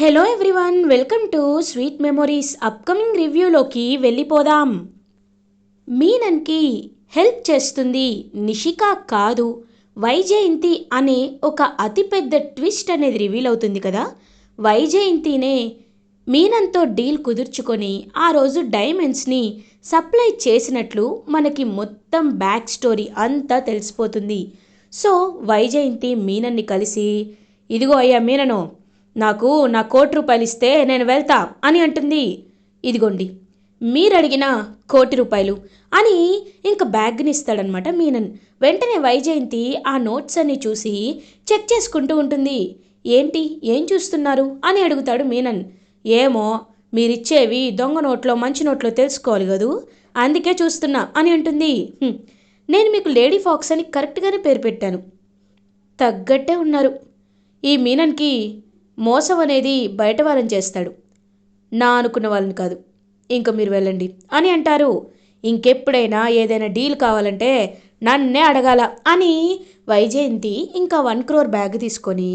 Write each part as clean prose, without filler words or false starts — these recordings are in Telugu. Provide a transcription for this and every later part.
Hello everyone, welcome to sweet memories. Upcoming రివ్యూలోకి వెళ్ళిపోదాం. మీనన్కి హెల్ప్ చేస్తుంది నిషిక కాదు, వైజయంతి అనే ఒక అతిపెద్ద ట్విస్ట్ అనేది రివీల్ అవుతుంది కదా. వైజయంతినే మీనన్తో డీల్ కుదుర్చుకొని ఆ రోజు డైమండ్స్ని సప్లై చేసినట్లు మనకి మొత్తం బ్యాక్ స్టోరీ అంతా తెలిసిపోతుంది. సో వైజయంతి మీనన్ని కలిసి, ఇదిగో అయ్యా మీనను, నాకు నా ₹1,00,00,000 ఇస్తే నేను వెళ్తా అని అంటుంది. ఇదిగోండి మీరడిగిన ₹1,00,00,000 అని ఇంక బ్యాగ్ని ఇస్తాడనమాట మీనన్. వెంటనే వైజయంతి ఆ నోట్స్ అన్ని చూసి చెక్ చేసుకుంటూ ఉంటుంది. ఏంటి, ఏం చూస్తున్నారు అని అడుగుతాడు మీనన్. ఏమో, మీరిచ్చేవి దొంగ నోట్లో మంచి నోట్లో తెలుసుకోవాలి కదూ, అందుకే చూస్తున్నా అని అంటుంది. నేను మీకు లేడీ ఫాక్స్ అని కరెక్ట్గానే పేరు పెట్టాను, తగ్గట్టే ఉన్నారు. ఈ మీనన్కి మోసం అనేది బయట వాళ్ళని చేస్తాడు, నా అనుకున్న వాళ్ళని కాదు. ఇంక మీరు వెళ్ళండి అని అంటారు. ఇంకెప్పుడైనా ఏదైనా డీల్ కావాలంటే నన్నే అడగాల అని వైజయంతి ఇంకా 1 crore బ్యాగ్ తీసుకొని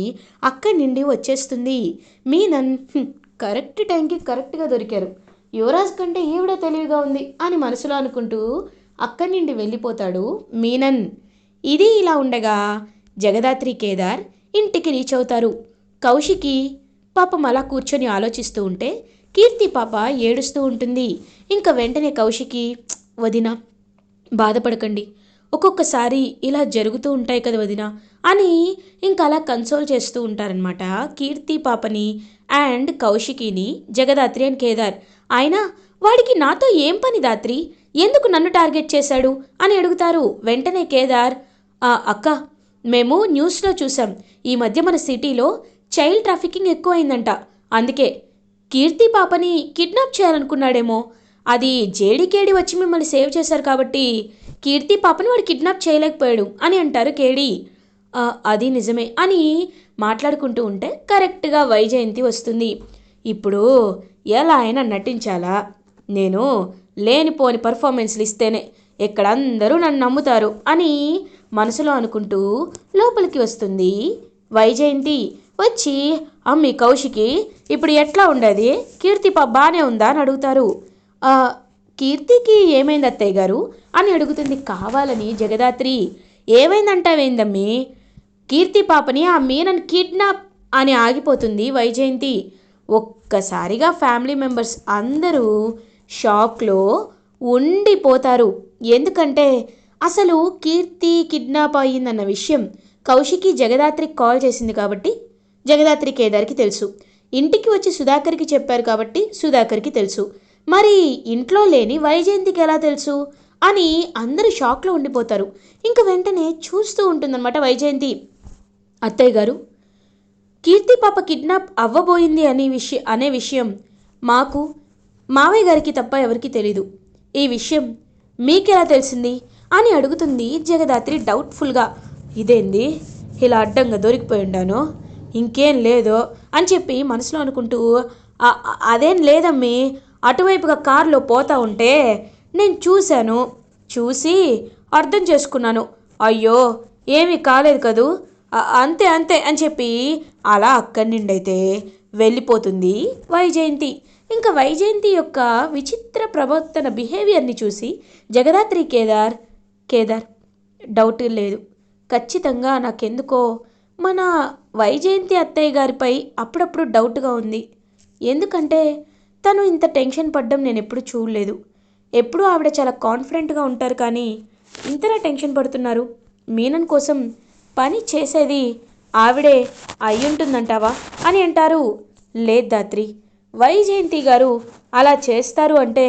అక్కడి నుండి వచ్చేస్తుంది. మీనన్ కరెక్ట్ టైంకి కరెక్ట్గా దొరికారు, యువరాజ్ కంటే ఈవిడ తెలివిగా ఉంది అని మనసులో అనుకుంటూ అక్కడి నుండి వెళ్ళిపోతాడు మీనన్. ఇది ఇలా ఉండగా జగదాత్రి కేదార్ ఇంటికి రీచ్ అవుతారు. కౌశికి పాపం అలా కూర్చొని ఆలోచిస్తూ ఉంటే కీర్తి పాప ఏడుస్తూ ఉంటుంది. ఇంకా వెంటనే కౌశికి, వదిన బాధపడకండి, ఒక్కొక్కసారి ఇలా జరుగుతూ ఉంటాయి కదా వదిన అని ఇంకా అలా కన్సోల్ చేస్తూ ఉంటారనమాట కీర్తి పాపని అండ్ కౌశికిని, జగదాత్రి అండ్ కేదార్. అయినా వాడికి నాతో ఏం పని దాత్రి, ఎందుకు నన్ను టార్గెట్ చేశాడు అని అడుగుతారు. వెంటనే కేదార్, అక్క మేము న్యూస్లో చూసాం, ఈ మధ్య మన సిటీలో చైల్డ్ ట్రాఫికింగ్ ఎక్కువైందంట, అందుకే కీర్తి పాపని కిడ్నాప్ చేయాలనుకున్నాడేమో, అది జేడీకేడి వచ్చి మిమ్మల్ని సేవ్ చేశారు కాబట్టి కీర్తి పాపని వాడు కిడ్నాప్ చేయలేకపోయాడు అని అంటారు కేడి. అది నిజమే అని మాట్లాడుకుంటూ ఉంటే కరెక్ట్గా వైజయంతి వస్తుంది. ఇప్పుడు ఎలా అయినా నటించాలా, నేను లేనిపోని పర్ఫార్మెన్స్లు ఇస్తేనే ఇక్కడ అందరూ నన్ను నమ్ముతారు అని మనసులో అనుకుంటూ లోపలికి వస్తుంది వైజయంతి. వచ్చి, అమ్మి కౌశికి ఇప్పుడు ఎట్లా ఉండేది, కీర్తి బాగానే ఉందా అని అడుగుతారు. కీర్తికి ఏమైంది అత్తయ్య గారు అని అడుగుతుంది కావాలని జగదాత్రి. ఏమైందంటావేందమ్మి, కీర్తి పాపని ఆ మీనన్ కిడ్నాప్ అని ఆగిపోతుంది వైజయంతి. ఒక్కసారిగా ఫ్యామిలీ మెంబర్స్ అందరూ షాక్లో ఉండిపోతారు. ఎందుకంటే అసలు కీర్తి కిడ్నాప్ అయ్యిందన్న విషయం కౌశికి జగదాత్రికి కాల్ చేసింది కాబట్టి జగదాత్రి కేదార్కి తెలుసు, ఇంటికి వచ్చి సుధాకర్కి చెప్పారు కాబట్టి సుధాకర్కి తెలుసు, మరి ఇంట్లో లేని వైజయంతికి ఎలా తెలుసు అని అందరూ షాక్లో ఉండిపోతారు. ఇంక వెంటనే చూస్తూ ఉంటుందన్నమాట వైజయంతి. అత్తయ్య గారు, కీర్తి పాప కిడ్నాప్ అవ్వబోయింది అనే విషయం మాకు మావయ్య గారికి తప్ప ఎవరికి తెలీదు, ఈ విషయం మీకెలా తెలిసింది అని అడుగుతుంది జగదాత్రి డౌట్ఫుల్గా. ఇదేంది ఇలా అడ్డంగా దొరికిపోయి ఉండాను, ఇంకేం లేదో అని చెప్పి మనసులో అనుకుంటూ, అదేం లేదమ్మి, అటువైపుగా కారులో పోతా ఉంటే నేను చూశాను, చూసి అర్థం చేసుకున్నాను, అయ్యో ఏమీ కాలేదు కదూ, అంతే అంతే అని చెప్పి అలా అక్కడి నుండి అయితే వెళ్ళిపోతుంది వైజయంతి. ఇంకా వైజయంతి యొక్క విచిత్ర ప్రవర్తన బిహేవియర్ని చూసి జగదాత్రి కేదార్ డౌట్ లేదు, ఖచ్చితంగా నాకెందుకో మన వైజయంతి అత్తయ్య గారిపై అప్పుడప్పుడు డౌట్గా ఉంది. ఎందుకంటే తను ఇంత టెన్షన్ పడ్డం నేను ఎప్పుడు చూడలేదు, ఎప్పుడూ ఆవిడ చాలా కాన్ఫిడెంట్గా ఉంటారు, కానీ ఇంతలా టెన్షన్ పడుతున్నారు. మీనన్ కోసం పని చేసేది ఆవిడే అయ్యుంటుందంటావా అని అంటారు. లేదు దాత్రి, వైజయంతి గారు అలా చేస్తారు అంటే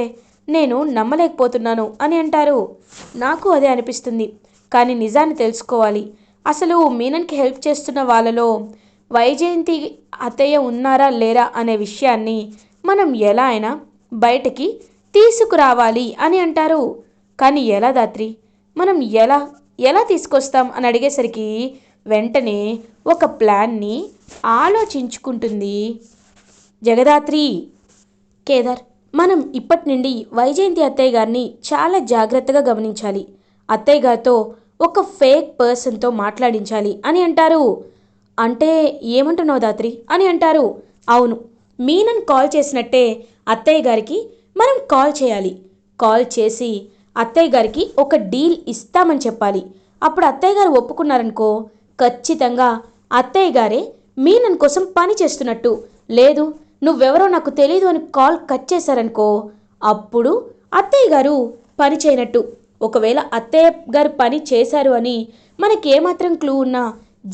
నేను నమ్మలేకపోతున్నాను అని అంటారు. నాకు అదే అనిపిస్తుంది, కానీ నిజాన్ని తెలుసుకోవాలి, అసలు మీనన్కి హెల్ప్ చేస్తున్న వాళ్ళలో వైజయంతి అత్తయ్య ఉన్నారా లేరా అనే విషయాన్ని మనం ఎలా అయినా బయటకి తీసుకురావాలి అని అంటారు. కానీ ఎలా దాత్రి, మనం ఎలా తీసుకొస్తాం అని అడిగేసరికి వెంటనే ఒక ప్లాన్ని ఆలోచించుకుంటుంది జగదాత్రి. కేదార్, మనం ఇప్పటి నుండి వైజయంతి అత్తయ్య గారిని చాలా జాగ్రత్తగా గమనించాలి, అత్తయ్య గారితో ఒక ఫేక్ పర్సన్తో మాట్లాడించాలి అని అంటారు. అంటే ఏమంటున్నావు దాత్రి అని అంటారు. అవును, మీనన్ కాల్ చేసినట్టే అత్తయ్య గారికి మనం కాల్ చేయాలి. కాల్ చేసి అత్తయ్య గారికి ఒక డీల్ ఇస్తామని చెప్పాలి. అప్పుడు అత్తయ్య గారు ఒప్పుకున్నారనుకో, ఖచ్చితంగా అత్తయ్య గారే మీనన్ కోసం పని చేస్తున్నట్టు. లేదు నువ్వెవరో నాకు తెలీదు అని కాల్ కట్ చేశారనుకో, అప్పుడు అత్తయ్య గారు పని చేయనట్టు. ఒకవేళ అత్తయ్య గారు పని చేశారు అని మనకి ఏమాత్రం క్లూ ఉన్నా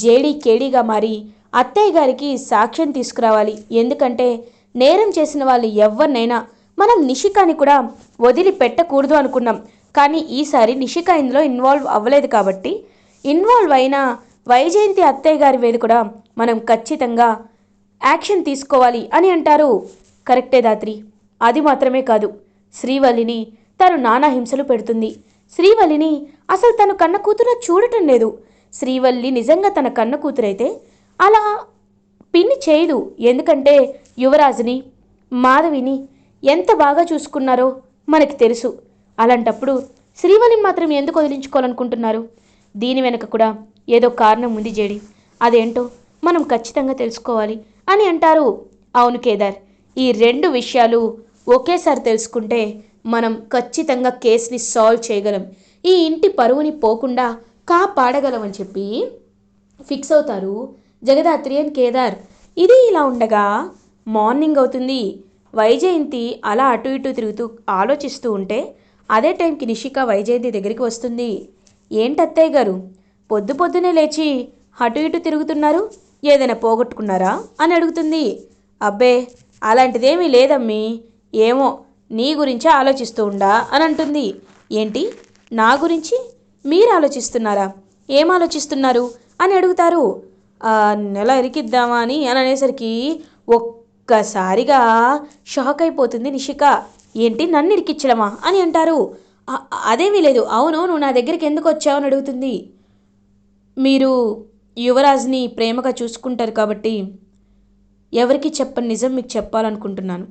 జేడీ కేడీగా మారి అత్తయ్య గారికి సాక్ష్యం తీసుకురావాలి. ఎందుకంటే నేరం చేసిన వాళ్ళు ఎవరినైనా మనం నిషికాని కూడా వదిలిపెట్టకూడదు అనుకున్నాం. కానీ ఈసారి నిషిక ఇందులో ఇన్వాల్వ్ అవ్వలేదు కాబట్టి ఇన్వాల్వ్ అయిన వైజయంతి అత్తయ్య గారి మీద కూడా మనం ఖచ్చితంగా యాక్షన్ తీసుకోవాలి అని అంటారు. కరెక్టే దాత్రి. అది మాత్రమే కాదు, శ్రీవల్లిని తను నానా హింసలు పెడుతుంది. శ్రీవల్లిని అసలు తను కన్న కూతురు చూడటం లేదు. శ్రీవల్లి నిజంగా తన కన్న కూతురైతే అలా పిన్ని చేయదు. ఎందుకంటే యువరాజుని మాధవిని ఎంత బాగా చూసుకున్నారో మనకి తెలుసు. అలాంటప్పుడు శ్రీవల్లిని మాత్రం ఎందుకు వదిలించుకోవాలనుకుంటున్నారు? దీని వెనక కూడా ఏదో కారణం ఉంది జేడి. అదేంటో మనం ఖచ్చితంగా తెలుసుకోవాలి అని అంటారు. అవును కేదార్, ఈ రెండు విషయాలు ఒకేసారి తెలుసుకుంటే మనం ఖచ్చితంగా కేసుని సాల్వ్ చేయగలం, ఈ ఇంటి పరువుని పోకుండా కాపాడగలమని చెప్పి ఫిక్స్ అవుతారు జగదాత్రి అండ్ కేదార్. ఇది ఇలా ఉండగా మార్నింగ్ అవుతుంది. వైజయంతి అలా అటు ఇటు తిరుగుతూ ఆలోచిస్తూ ఉంటే అదే టైంకి నిషిక వైజయంతి దగ్గరికి వస్తుంది. ఏంటి అత్తయ్య గారు పొద్దు పొద్దునే లేచి అటు ఇటు తిరుగుతున్నారు, ఏదైనా పోగొట్టుకున్నారా అని అడుగుతుంది. అబ్బే అలాంటిదేమీ లేదమ్మీ, ఏమో నీ గురించే ఆలోచిస్తూ ఉండా అని అంటుంది. ఏంటి నా గురించి మీరు ఆలోచిస్తున్నారా? ఏం ఆలోచిస్తున్నారు అని అడుగుతారు. నెల ఇరికిద్దామా అని అనేసరికి ఒక్కసారిగా షాక్ అయిపోతుంది నిషిక. ఏంటి నన్ను ఇరికిచ్చడమా అని అంటారు. అదేమీ లేదు. అవును నువ్వు నా దగ్గరికి ఎందుకు వచ్చావు అని అడుగుతుంది. మీరు యువరాజ్ని ప్రేమగా చూసుకుంటారు కాబట్టి ఎవరికి చెప్పని నిజం మీకు చెప్పాలనుకుంటున్నాను.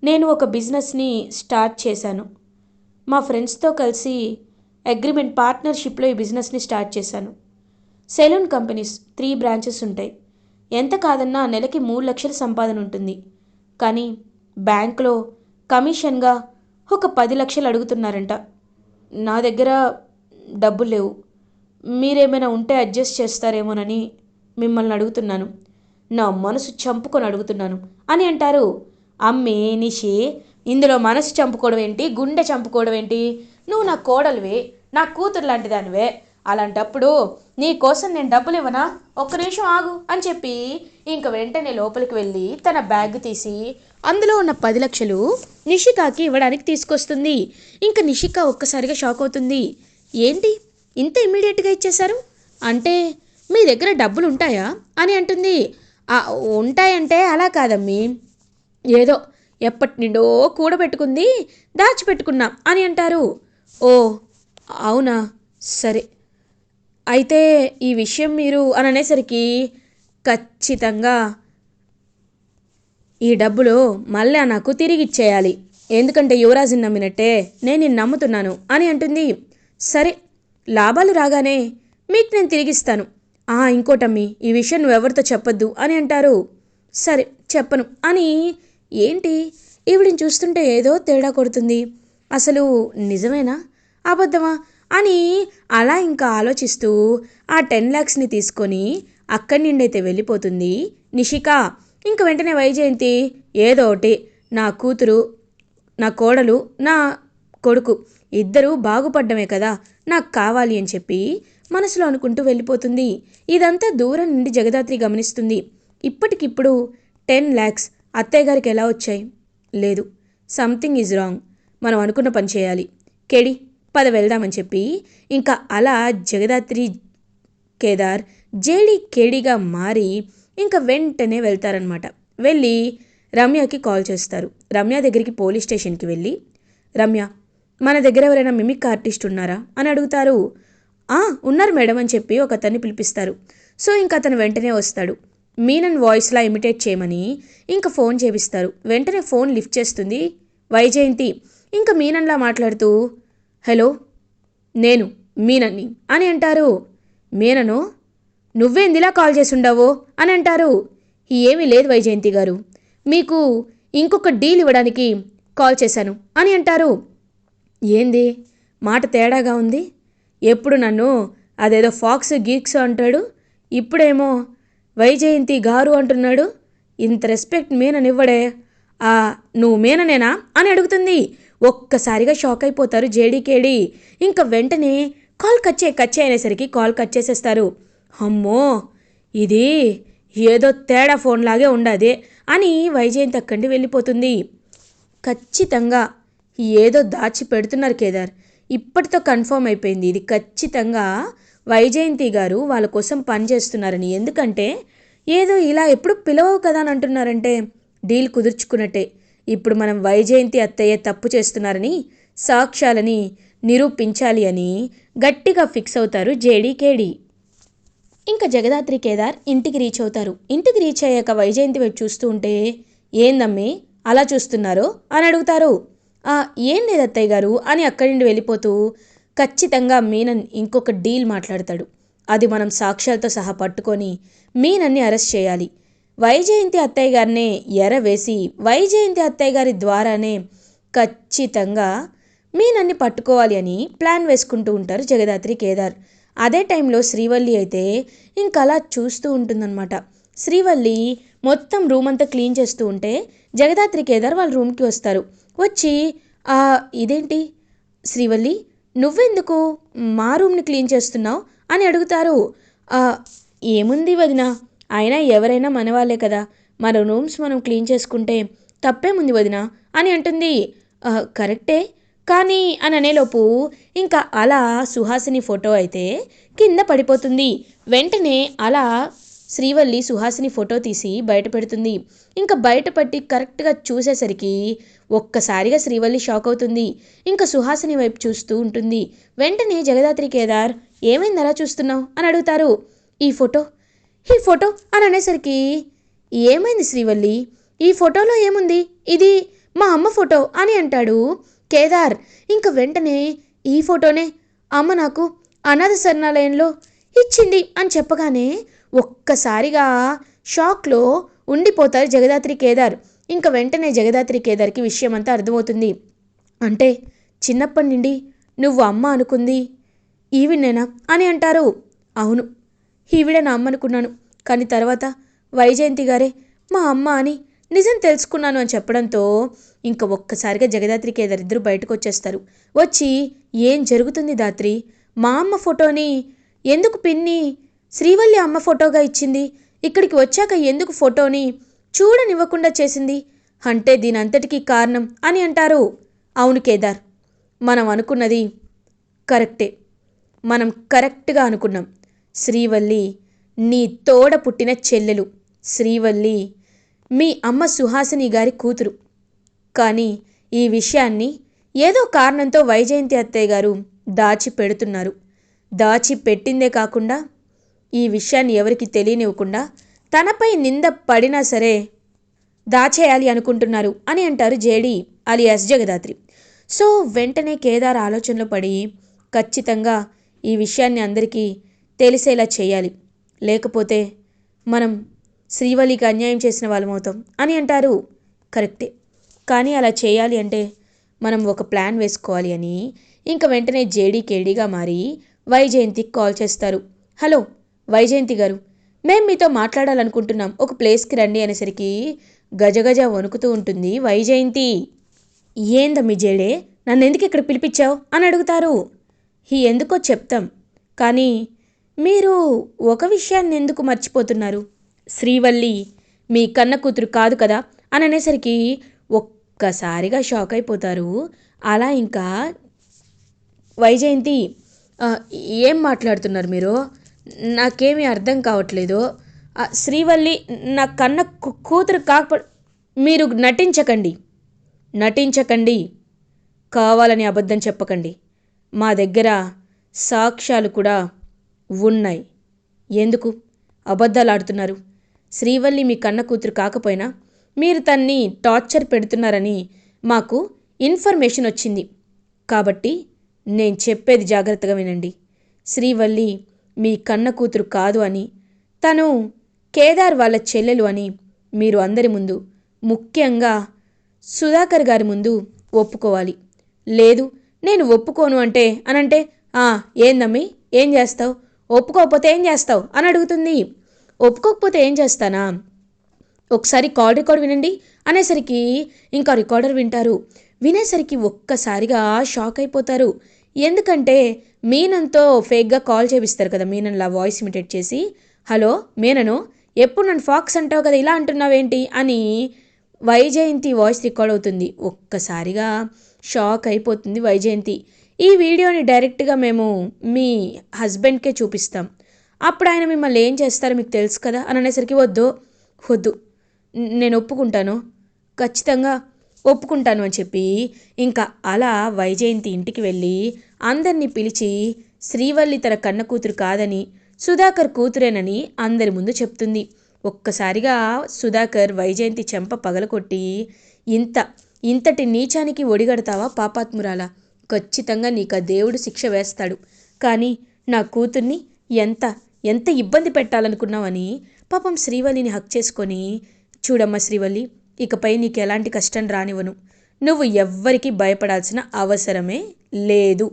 నేను ఒక బిజినెస్ని స్టార్ట్ చేశాను. మా ఫ్రెండ్స్తో కలిసి అగ్రిమెంట్ పార్ట్నర్షిప్లో ఈ బిజినెస్ని స్టార్ట్ చేశాను. సెలూన్ కంపెనీస్ 3 బ్రాంచెస్ ఉంటాయి. ఎంత కాదన్నా నెలకి 3 లక్షల సంపాదన ఉంటుంది. కానీ బ్యాంక్లో కమిషన్గా ఒక 10 లక్షలు అడుగుతున్నారంట. నా దగ్గర డబ్బులు లేవు. మీరేమైనా ఉంటే అడ్జస్ట్ చేస్తారేమోనని మిమ్మల్ని అడుగుతున్నాను. నా మనసు చంపుకొని అడుగుతున్నాను అని అంటారు. అమ్మే నిషి, ఇందులో మనసు చంపుకోవడం ఏంటి, గుండె చంపుకోవడం ఏంటి? నువ్వు నా కోడలివే, నా కూతురు లాంటి దానివే. అలాంటప్పుడు నీ కోసం నేను డబ్బులు ఇవ్వనా? ఒక్క నిమిషం ఆగు అని చెప్పి ఇంక వెంటనే లోపలికి వెళ్ళి తన బ్యాగ్ తీసి అందులో ఉన్న 10 లక్షలు నిషికాకి ఇవ్వడానికి తీసుకొస్తుంది. ఇంక నిషిక ఒక్కసారిగా షాక్ అవుతుంది. ఏంటి ఇంత ఇమ్మీడియట్గా ఇచ్చేశారు? అంటే మీ దగ్గర డబ్బులు ఉంటాయా అని అంటుంది. ఉంటాయంటే అలా కాదమ్మీ, ఏదో ఎప్పటి నుండో కూడబెట్టుకుంది దాచిపెట్టుకున్నా అని అంటారు. ఓ అవునా, సరే అయితే ఈ విషయం మీరు అని అనేసరికి ఖచ్చితంగా ఈ డబ్బులు మళ్ళీ నాకు తిరిగి ఇచ్చేయాలి. ఎందుకంటే యువరాజుని నమ్మినట్టే నేను నిన్ను నమ్ముతున్నాను అని అంటుంది. సరే లాభాలు రాగానే మీకు నేను తిరిగిస్తాను. ఇంకోటమ్మీ, ఈ విషయం నువ్వెవరితో చెప్పొద్దు అని అంటారు. సరే చెప్పను అని. ఏంటి ఈవిడిని చూస్తుంటే ఏదో తేడా కొడుతుంది, అసలు నిజమేనా అబద్ధమా అని అలా ఇంకా ఆలోచిస్తూ ఆ 10 lakhsని తీసుకొని అక్కడి నుండైతే వెళ్ళిపోతుంది నిషిక. ఇంక వెంటనే వైజయంతి ఏదో ఒకటి నా కూతురు, నా కోడలు, నా కొడుకు ఇద్దరూ బాగుపడ్డమే కదా నాకు కావాలి అని చెప్పి మనసులో అనుకుంటూ వెళ్ళిపోతుంది. ఇదంతా దూరం నుండి జగదాత్రి గమనిస్తుంది. ఇప్పటికిప్పుడు 10 lakhs అత్తయ్య గారికి ఎలా వచ్చాయి? లేదు, సంథింగ్ ఈజ్ రాంగ్. మనం అనుకున్న పని చేయాలి. కేడి పద వెళ్దామని చెప్పి ఇంకా అలా జగదాత్రి కేదార్ జేడీ కేడీగా మారి ఇంకా వెంటనే వెళ్తారనమాట. వెళ్ళి రమ్యకి కాల్ చేస్తారు. రమ్య దగ్గరికి పోలీస్ స్టేషన్కి వెళ్ళి, రమ్య మన దగ్గర ఎవరైనా మిమిక్ ఆర్టిస్ట్ ఉన్నారా అని అడుగుతారు. ఉన్నారు మేడం అని చెప్పి ఒక అతన్ని పిలిపిస్తారు. సో ఇంకా అతను వెంటనే వస్తాడు. మీనన్ వాయిస్లా ఇమిటేట్ చేయమని ఇంకా ఫోన్ చేపిస్తారు. వెంటనే ఫోన్ లిఫ్ట్ చేస్తుంది వైజయంతి. ఇంకా మీనన్లా మాట్లాడుతూ, హలో నేను మీనన్ని అని అంటారు. మీనను నువ్వేందిలా కాల్ చేసి ఉండవు అని అంటారు. ఏమీ లేదు వైజయంతి గారు, మీకు ఇంకొక డీల్ ఇవ్వడానికి కాల్ చేశాను అని అంటారు. ఏంది మాట తేడాగా ఉంది, ఎప్పుడు నన్ను అదేదో ఫాక్స్ గీక్స్ అంటాడు, ఇప్పుడేమో వైజయంతి గారు అంటున్నాడు, ఇంత రెస్పెక్ట్ మీననివ్వడే, నువ్వు మీననేనా అని అడుగుతుంది. ఒక్కసారిగా షాక్ అయిపోతారు జేడీకేడి. ఇంకా వెంటనే కాల్ కట్ అనేసరికి కాల్ కట్ చేసేస్తారు. అమ్మో ఇది ఏదో తేడా ఫోన్ లాగే ఉండదే అని వైజయంతి అక్కడి వెళ్ళిపోతుంది. ఖచ్చితంగా ఏదో దాచి పెడుతున్నారు కేదార్, ఇప్పటితో కన్ఫర్మ్ అయిపోయింది, ఇది ఖచ్చితంగా వైజయంతి గారు వాళ్ళ కోసం పనిచేస్తున్నారని. ఎందుకంటే ఏదో ఇలా ఎప్పుడు పిలవవు కదా అని అంటున్నారంటే డీల్ కుదుర్చుకున్నట్టే. ఇప్పుడు మనం వైజయంతి అత్తయ్య తప్పు చేస్తున్నారని సాక్ష్యాలని నిరూపించాలి అని గట్టిగా ఫిక్స్ అవుతారు జేడీకేడి. ఇంకా జగదాత్రి కేదార్ ఇంటికి రీచ్ అవుతారు. ఇంటికి రీచ్ అయ్యాక వైజయంతి వైపు చూస్తూ ఉంటే, ఏందమ్మి అలా చూస్తున్నారో అని అడుగుతారు. ఏం లేదు అత్తయ్య గారు అని అక్కడి నుండి వెళ్ళిపోతూ, ఖచ్చితంగా మీనన్ ఇంకొక డీల్ మాట్లాడతాడు, అది మనం సాక్ష్యాలతో సహా పట్టుకొని మీనన్ని అరెస్ట్ చేయాలి. వైజయంతి అత్తయ్య గారినే ఎరవేసి వైజయంతి అత్తయ్య గారి ద్వారానే ఖచ్చితంగా మీనన్ని పట్టుకోవాలి అని ప్లాన్ వేసుకుంటూ ఉంటారు జగదాత్రి కేదార్. అదే టైంలో శ్రీవల్లి అయితే ఇంకలా చూస్తూ ఉంటుందన్నమాట. శ్రీవల్లి మొత్తం రూమ్ అంతా క్లీన్ చేస్తూ ఉంటే జగదాత్రి కేదార్ వాళ్ళ రూమ్కి వస్తారు. వచ్చి ఇదేంటి శ్రీవల్లి, నువ్వెందుకు మా రూమ్ని క్లీన్ చేస్తున్నావు అని అడుగుతారు. ఏముంది వదిన, అయినా ఎవరైనా మనవాళ్ళే కదా, మన రూమ్స్ మనం క్లీన్ చేసుకుంటే తప్పేముంది వదిన అని అంటుంది. కరెక్టే కానీ అని అనేలోపు ఇంకా అలా సుహాసిని ఫోటో అయితే కింద పడిపోతుంది. వెంటనే అలా శ్రీవల్లి సుహాసిని ఫోటో తీసి బయట పెడుతుంది. ఇంకా బయటపట్టి కరెక్ట్గా చూసేసరికి ఒక్కసారిగా శ్రీవల్లి షాక్ అవుతుంది. ఇంకా సుహాసిని వైపు చూస్తూ ఉంటుంది. వెంటనే జగదాత్రి కేదార్, ఏమైంది అలా చూస్తున్నావు అని అడుగుతారు. ఈ ఫోటో అని అనేసరికి, ఏమైంది శ్రీవల్లి, ఈ ఫోటోలో ఏముంది, ఇది మా అమ్మ ఫోటో అని అంటాడు కేదార్. ఇంక వెంటనే ఈ ఫోటోనే అమ్మ నాకు అనాథ శరణాలయంలో ఇచ్చింది అని చెప్పగానే ఒక్కసారిగా షాక్లో ఉండిపోతారు జగదాత్రి కేదార్. ఇంక వెంటనే జగదాత్రి కేదార్కి విషయం అంతా అర్థమవుతుంది. అంటే చిన్నప్పటి నుండి నువ్వు అమ్మ అనుకుంది ఈవిడేనా అని అంటారు. అవును, ఈవిడే నా అమ్మ అనుకున్నాను, కానీ తర్వాత వైజయంతి గారే మా అమ్మ అని నిజం తెలుసుకున్నాను అని చెప్పడంతో ఇంకా ఒక్కసారిగా జగదాత్రి కేదార్ ఇద్దరు బయటకు వచ్చేస్తారు. వచ్చి, ఏం జరుగుతుంది దాత్రి, మా అమ్మ ఫోటోని ఎందుకు పిన్ని శ్రీవల్లి అమ్మ ఫోటోగా ఇచ్చింది, ఇక్కడికి వచ్చాక ఎందుకు ఫోటోని చూడనివ్వకుండా చేసింది, అంటే దీని అంతటికీ కారణం అని అంటారు. అవును కేదార్, మనం అనుకున్నది కరెక్టే, మనం కరెక్ట్గా అనుకున్నాం. శ్రీవల్లి నీ తోడ పుట్టిన చెల్లెలు, శ్రీవల్లి మీ అమ్మ సుహాసిని గారి కూతురు. కానీ ఈ విషయాన్ని ఏదో కారణంతో వైజయంతి అత్తయ్య గారు దాచి పెడుతున్నారు. దాచి పెట్టిందే కాకుండా ఈ విషయాన్ని ఎవరికి తెలియనివ్వకుండా తనపై నింద పడినా సరే దాచేయాలి అనుకుంటున్నారు అని అంటారు జేడి అలియాస్ జగదాత్రి. సో వెంటనే కేదార్ ఆలోచనలో పడి, ఖచ్చితంగా ఈ విషయాన్ని అందరికీ తెలిసేలా చేయాలి, లేకపోతే మనం శ్రీవల్లికి అన్యాయం చేసిన వాళ్ళమవుతాం అని అంటారు. కరెక్టే, కానీ అలా చేయాలి అంటే మనం ఒక ప్లాన్ వేసుకోవాలి అని ఇంక వెంటనే జేడీకేడీగా మారి వైజయంతికి కాల్ చేస్తారు. హలో వైజయంతి గారు, మేం మీతో మాట్లాడాలనుకుంటున్నాం, ఒక ప్లేస్కి రండి అనేసరికి గజగజ వణుకుతూ ఉంటుంది వైజయంతి. ఏందమ్మి జేడే, నన్ను ఎందుకు ఇక్కడ పిలిపించావు అని అడుగుతారు. ఎందుకో చెప్తాం, కానీ మీరు ఒక విషయాన్ని ఎందుకు మర్చిపోతున్నారు, శ్రీవల్లి మీ కన్న కూతురు కాదు కదా అని అనేసరికి ఒక్కసారిగా షాక్ అయిపోతారు. అలా ఇంకా వైజయంతి, ఏం మాట్లాడుతున్నారు మీరు, నాకేమీ అర్థం కావట్లేదు, శ్రీవల్లి నా కన్న కూతురు కాకపో మీరు నటించకండి, కావాలని అబద్ధం చెప్పకండి, మా దగ్గర సాక్ష్యాలు కూడా ఉన్నాయి, ఎందుకు అబద్ధాలు ఆడుతున్నారు, శ్రీవల్లి మీ కన్న కూతురు కాకపోయినా మీరు తన్ని టార్చర్ పెడుతున్నారని మాకు ఇన్ఫర్మేషన్ వచ్చింది, కాబట్టి నేను చెప్పేది జాగ్రత్తగా వినండి, శ్రీవల్లి మీ కన్న కూతురు కాదు అని, తను కేదార్ వాళ్ళ చెల్లెలు అని మీరు అందరి ముందు ముఖ్యంగా సుధాకర్ గారి ముందు ఒప్పుకోవాలి. లేదు నేను ఒప్పుకోను అనంటే ఏందమ్మి ఏం చేస్తావు, ఒప్పుకోకపోతే ఏం చేస్తావు అని అడుగుతుంది. ఒప్పుకోకపోతే ఏం చేస్తానా, ఒకసారి కాల్ రికార్డ్ వినండి అనేసరికి ఇంకా రికార్డర్ వింటారు. వినేసరికి ఒక్కసారిగా షాక్ అయిపోతారు. ఎందుకంటే మీనంతో ఫేక్గా కాల్ చేపిస్తారు కదా, మీనన్లా వాయిస్ ఇమిటేట్ చేసి, హలో మీనను, ఎప్పుడు నన్ను ఫాక్స్ అంటావు కదా, ఇలా అంటున్నావేంటి అని వైజయంతి వాయిస్ రికార్డ్ అవుతుంది. ఒక్కసారిగా షాక్ అయిపోతుంది వైజయంతి. ఈ వీడియోని డైరెక్ట్గా మేము మీ హస్బెండ్కే చూపిస్తాం, అప్పుడు ఆయన మిమ్మల్ని ఏం చేస్తారో మీకు తెలుసు కదా అని అనేసరికి వద్దు నేను ఒప్పుకుంటాను, ఖచ్చితంగా ఒప్పుకుంటాను అని చెప్పి ఇంకా అలా వైజయంతి ఇంటికి వెళ్ళి అందరినీ పిలిచి శ్రీవల్లి తన కన్న కూతురు కాదని, సుధాకర్ కూతురేనని అందరి ముందు చెప్తుంది. ఒక్కసారిగా సుధాకర్ వైజయంతి చెంప పగలకొట్టి, ఇంతటి నీచానికి ఒడిగడతావా పాపాత్మురాల, ఖచ్చితంగా నీకు ఆ దేవుడు శిక్ష వేస్తాడు, కానీ నా కూతుర్ని ఎంత ఇబ్బంది పెట్టాలనుకున్నావని పాపం శ్రీవల్లిని హక్ చేసుకొని, చూడమ్మా శ్రీవల్లి, ఇకపై నీకు ఎలాంటి కష్టం రానివ్వను, నువ్వు ఎవ్వరికీ భయపడాల్సిన అవసరమే లేదు,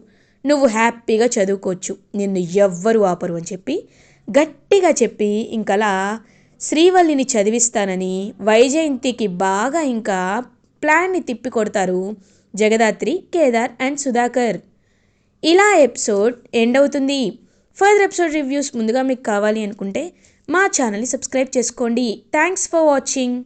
నువ్వు హ్యాపీగా చదువుకోవచ్చు, నిన్ను ఎవ్వరు ఆపరు అని చెప్పి గట్టిగా చెప్పి ఇంకలా శ్రీవల్లిని చదివిస్తానని వైజయంతికి బాగా ఇంకా ప్లాన్ని తిప్పి కొడతారు జగదాత్రి, కేదార్ అండ్ సుధాకర్. ఇలా ఎపిసోడ్ ఎండ్ అవుతుంది. ఫర్దర్ ఎపిసోడ్ రివ్యూస్ ముందుగా మీకు కావాలి అనుకుంటే మా ఛానల్ని సబ్స్క్రైబ్ చేసుకోండి. Thanks for watching.